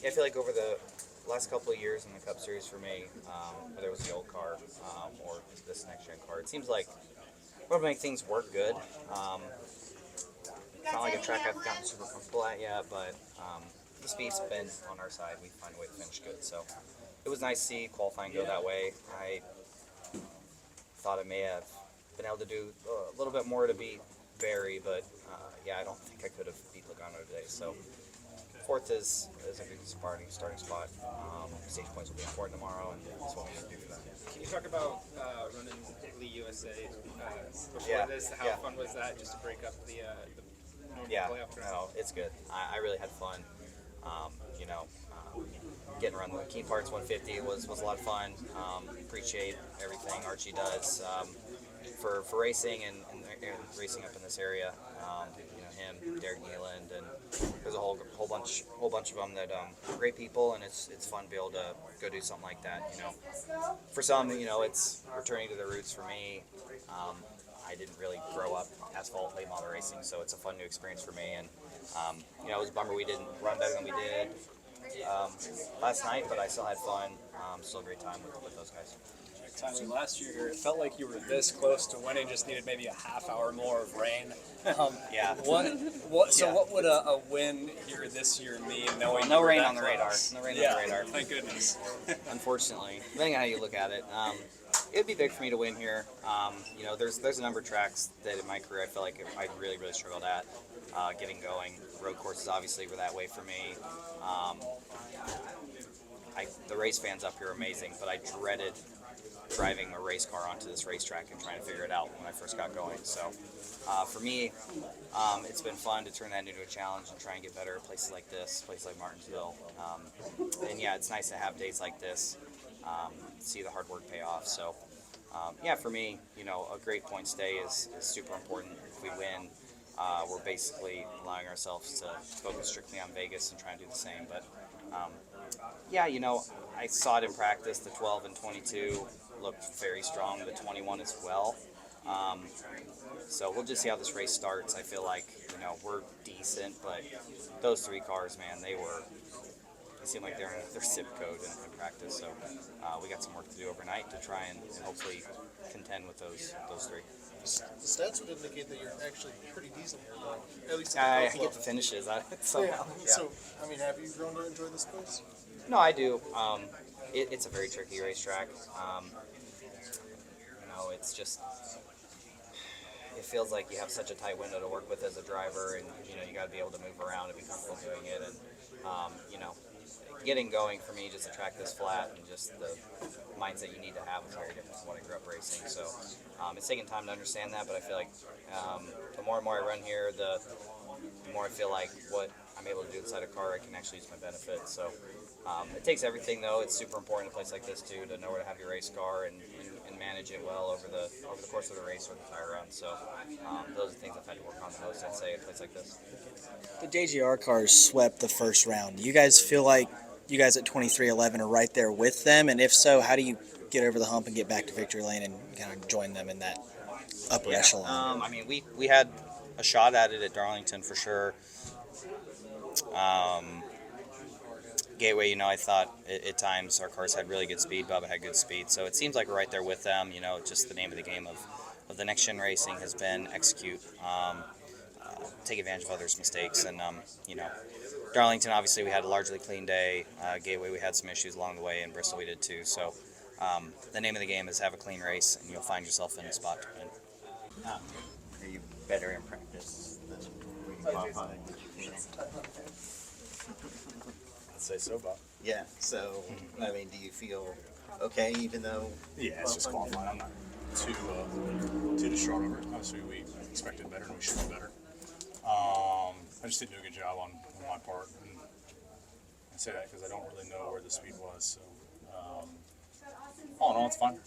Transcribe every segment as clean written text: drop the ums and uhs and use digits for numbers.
I feel like over the last couple of years in the Cup Series for me, whether it was the old car or this next gen car, it seems like we're able to make things work good. It's not like a track I've gotten super comfortable at yet, but the speed's been on our side. We find a way to finish good. So it was nice to see qualifying go that way. I thought I may have been able to do a little bit more to beat Barry, but yeah, I don't think I could have beat Logano today. So fourth is a good starting spot. Stage points will be important tomorrow, and that's what we need to do for that. Can you talk about running Lee USA before this? How fun was that, just to break up the normal playoff track? No, it's good. I really had fun. Getting around the key parts 150 was a lot of fun. Appreciate everything Archie does for racing and racing up in this area. Him, Derek Nealand, and there's a whole bunch of them that great people, and it's fun to be able to go do something like that. For some, it's returning to their roots. For me, I didn't really grow up asphalt late model racing, so it's a fun new experience for me. And it was a bummer we didn't run better than we did last night, but I still had fun. Still a great time with those guys. Tyler, last year here, it felt like you were this close to winning, just needed maybe a half hour more of rain. Yeah. What would a win here this year mean? Knowing no rain on the radar. No rain on the radar. Thank goodness. Unfortunately, depending on how you look at it, it would be big for me to win here. There's a number of tracks that in my career I feel like I really struggled at getting going. Road courses obviously were that way for me. The race fans up here are amazing, but I dreaded driving a race car onto this racetrack and trying to figure it out when I first got going. So for me, it's been fun to turn that into a challenge and try and get better at places like this, places like Martinsville. And yeah, it's nice to have days like this, see the hard work pay off. So for me, a great point stay is super important. If we win, we're basically allowing ourselves to focus strictly on Vegas and try and do the same. But I saw it in practice. The 12 and 22 looked very strong. The 21 as well. So we'll just see how this race starts. I feel like we're decent, but those three cars, man, they seem like they're in their zip code in practice. So we got some work to do overnight to try and hopefully contend with those three. The stats would indicate that you're actually pretty decent here, though. At least I get the finishes. So, have you grown to enjoy this place? No, I do. It's a very tricky racetrack. It's just, it feels like you have such a tight window to work with as a driver, and you got to be able to move around and be comfortable doing it. And getting going for me, just a track this flat and just the mindset you need to have is very different from when I grew up racing. So it's taken time to understand that, but I feel like the more and more I run here, the more I feel like what I'm able to do inside a car, I can actually use my benefit. So it takes everything, though. It's super important in a place like this too to know where to have your race car and manage it well over the course of the race or the tire run. So those are things I've had to work on the most, I'd say, in a place like this. The JGR cars swept the first round. Do you guys feel like you guys at 23-11 are right there with them? And if so, how do you get over the hump and get back to victory lane and kind of join them in that upper echelon? We had a shot at it at Darlington for sure. Gateway, I thought at times our cars had really good speed. Bubba had good speed. So it seems like we're right there with them. Just the name of the game of the next gen racing has been execute, take advantage of others' mistakes. And, Darlington, obviously, we had a largely clean day. Gateway, we had some issues along the way, and Bristol we did too. So the name of the game is have a clean race, and you'll find yourself in a spot to win. Are you better in practice than when you qualify? I'd say so, Bob. Yeah, so, do you feel okay even though? Yeah, it's just qualifying. I'm not too distraught over it. Obviously, we expected better and we should be better. I just didn't do a good job on my part. And I say that because I don't really know where the speed was. So, all in all, it's fine.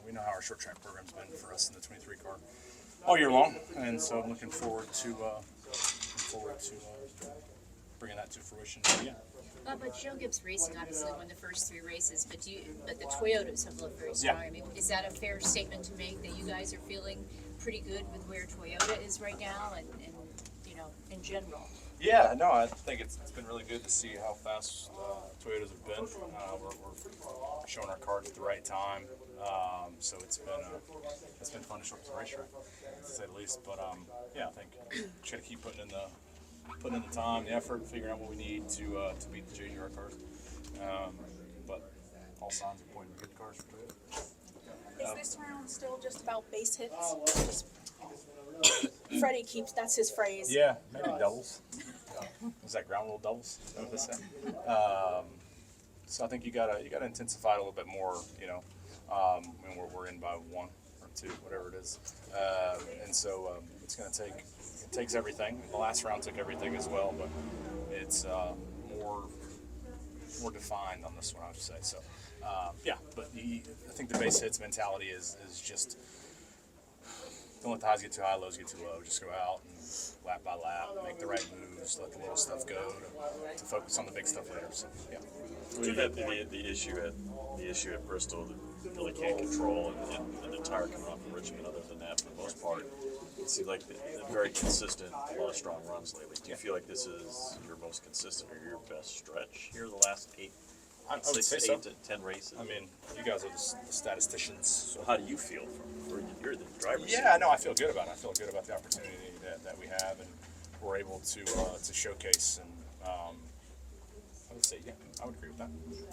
We know how our short track program's been for us in the 23 car all year long, and so I'm looking forward to bringing that to fruition. But Joe Gibbs Racing obviously won the first three races, but the Toyotas have looked very strong. Yeah. Is that a fair statement to make, that you guys are feeling pretty good with where Toyota is right now and in general? Yeah, no, I think it's been really good to see how fast Toyotas have been. We're showing our cards at the right time. So it's been fun to show up to the racetrack, to say the least. But yeah, I think just got to keep putting in the time, the effort, figuring out what we need to beat the JGR cars. But all signs are pointing to good cars for Toyota. Is this round still just about base hits? Freddie keeps, that's his phrase. Yeah, maybe doubles. Was that ground rule doubles? Is that what they said? So I think you gotta intensify it a little bit more. When we're in by 1 or 2, whatever it is, and so it's gonna take. It takes everything. The last round took everything as well, but it's more defined on this one, I would say. So yeah, but I think the base hits mentality is just. Don't let the highs get too high, lows get too low. Just go out and lap by lap, make the right moves, let the little stuff go to focus on the big stuff later. So yeah. Well, you had the issue at Bristol that really can't control, and the tire coming off of Richmond. Other than that, for the most part, it seems like they're very consistent, a lot of strong runs lately. Do you feel like this is your most consistent or your best stretch here the last 8 to 10 races? I mean, you guys are the statisticians. So how do you feel you're the driver? Yeah, no, I feel good about it. I feel good about the opportunity that we have, and we're able to showcase. And I would say, yeah, I would agree with that.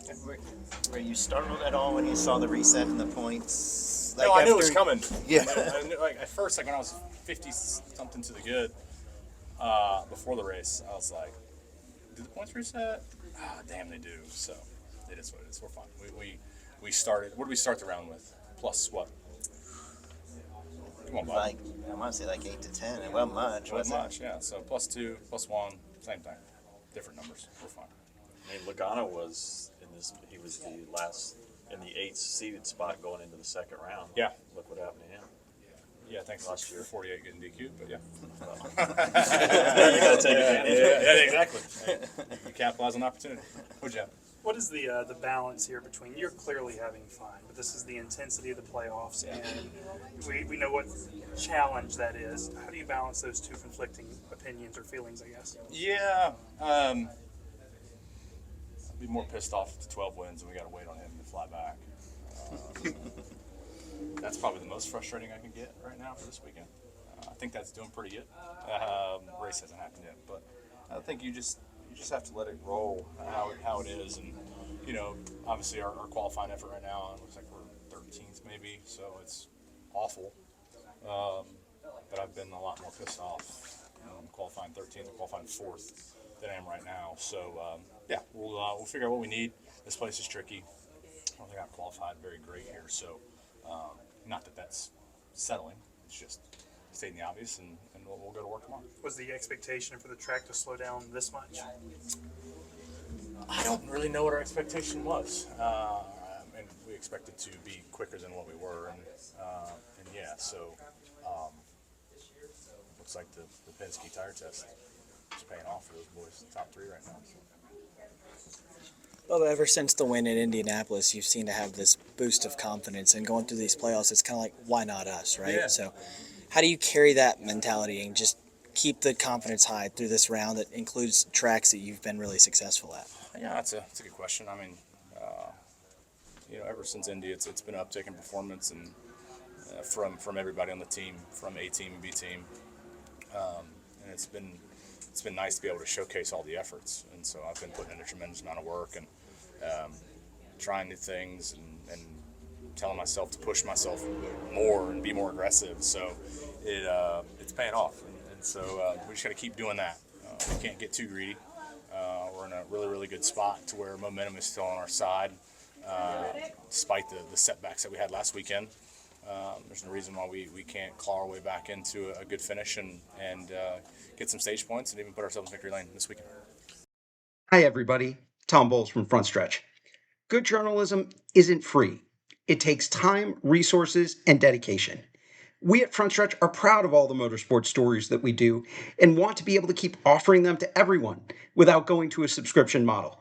Yeah. Were you startled at all when you saw the reset in the points? No, I knew it was coming. Yeah. I knew, at first, when I was 50 something to the good before the race, I was like, "Do the points reset?" Ah, damn, they do. So it is what it is. We're fine. We started. What did we start the round with? Plus what? Come on, Bob. I want to say 8 to 10. It wasn't much. Wasn't much, yeah. So +2, +1, same thing. Different numbers. We're fine. I mean, Logano was in this. He was the last in the 8th seeded spot going into the second round. Yeah. Look what happened to him. Yeah, thanks Last year. 48 getting DQ'd, but yeah. You got to take advantage. Yeah, exactly. You capitalize on the opportunity. What'd you have? What is the balance here between, you're clearly having fun, but this is the intensity of the playoffs, and we know what challenge that is. How do you balance those two conflicting opinions or feelings, I guess? Yeah, I'd be more pissed off if the 12 wins and we got to wait on him to fly back. That's probably the most frustrating I can get right now for this weekend. I think that's doing pretty good. Race hasn't happened yet, but I think you just have to let it roll how it is. And obviously our qualifying effort right now, it looks like we're 13th maybe, so it's awful. But I've been a lot more pissed off qualifying 13th and qualifying 4th than I am right now. So yeah, we'll figure out what we need. This place is tricky. I don't think I've qualified very great here, so not that that's settling. It's just stating the obvious, and we'll go to work tomorrow. Was the expectation for the track to slow down this much? I don't really know what our expectation was. And we expected to be quicker than what we were, and yeah, so looks like the Penske tire test is paying off for those boys. Top 3 right now. So. Well, ever since the win in Indianapolis, you've seemed to have this boost of confidence, and going through these playoffs, it's kind of like, why not us, right? Yeah. So how do you carry that mentality and just keep the confidence high through this round that includes tracks that you've been really successful at? Yeah, that's a good question. I mean, ever since Indy, it's been an uptick in performance, and from everybody on the team, from A team and B team, and it's been nice to be able to showcase all the efforts. And so I've been putting in a tremendous amount of work and trying new things and telling myself to push myself more and be more aggressive. So it's paying off, and so we just got to keep doing that. We can't get too greedy. We're in a really, really good spot to where momentum is still on our side, despite the setbacks that we had last weekend. There's no reason why we can't claw our way back into a good finish and get some stage points and even put ourselves in victory lane this weekend. Hi, everybody. Tom Bowles from Frontstretch. Good journalism isn't free. It takes time, resources, and dedication. We at Frontstretch are proud of all the motorsport stories that we do and want to be able to keep offering them to everyone without going to a subscription model.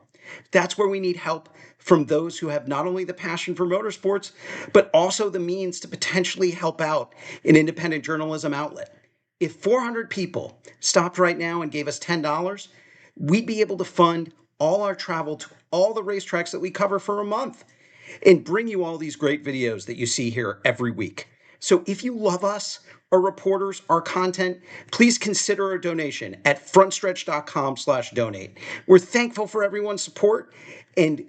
That's where we need help from those who have not only the passion for motorsports, but also the means to potentially help out an independent journalism outlet. If 400 people stopped right now and gave us $10, we'd be able to fund all our travel to all the racetracks that we cover for a month and bring you all these great videos that you see here every week. So if you love us, our reporters, our content, please consider a donation at frontstretch.com/donate. We're thankful for everyone's support, and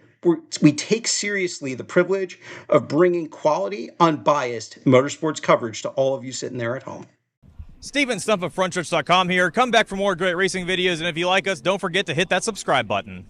we take seriously the privilege of bringing quality, unbiased motorsports coverage to all of you sitting there at home. Steven Stump of Frontstretch.com here. Come back for more great racing videos, and if you like us, don't forget to hit that subscribe button.